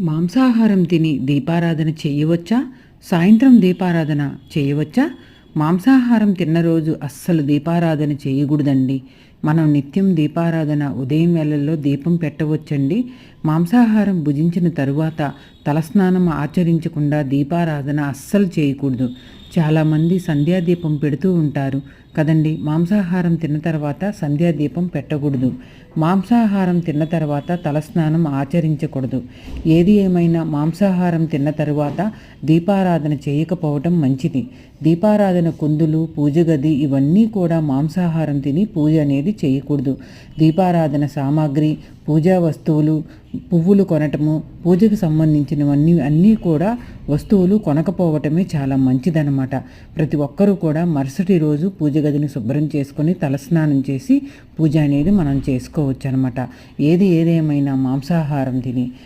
మాంసాహారం తిని దీపారాధన చేయవచ్చా? సాయంత్రం దీపారాధన చేయవచ్చా? మాంసాహారం తిన్న రోజు అస్సలు దీపారాధన చేయకూడదండి. మనం నిత్యం దీపారాధన ఉదయం వేళల్లో దీపం పెట్టవచ్చండి. మాంసాహారం భుజించిన తరువాత తలస్నానం ఆచరించకుండా దీపారాధన అస్సలు చేయకూడదు. చాలామంది సంధ్యాదీపం పెడుతూ ఉంటారు కదండి. మాంసాహారం తిన్న తర్వాత సంధ్యాదీపం పెట్టకూడదు. మాంసాహారం తిన్న తర్వాత తలస్నానం ఆచరించకూడదు. ఏది ఏమైనా మాంసాహారం తిన్న తరువాత దీపారాధన చేయకపోవటం మంచిది. దీపారాధన కుందులు, పూజ గది ఇవన్నీ కూడా మాంసాహారం తిని పూజ అనేది చేయకూడదు. దీపారాధన సామాగ్రి, పూజా వస్తువులు, పువ్వులు కొనటము, పూజకు సంబంధించినవన్నీ అన్నీ కూడా వస్తువులు కొనకపోవటమే చాలా మంచిదన్నమాట. ప్రతి ఒక్కరూ కూడా మరుసటి రోజు పూజ గదిని శుభ్రం చేసుకొని తలస్నానం చేసి పూజ అనేది మనం చేసుకోవచ్చు అనమాట. ఏదేమైనా మాంసాహారం తిని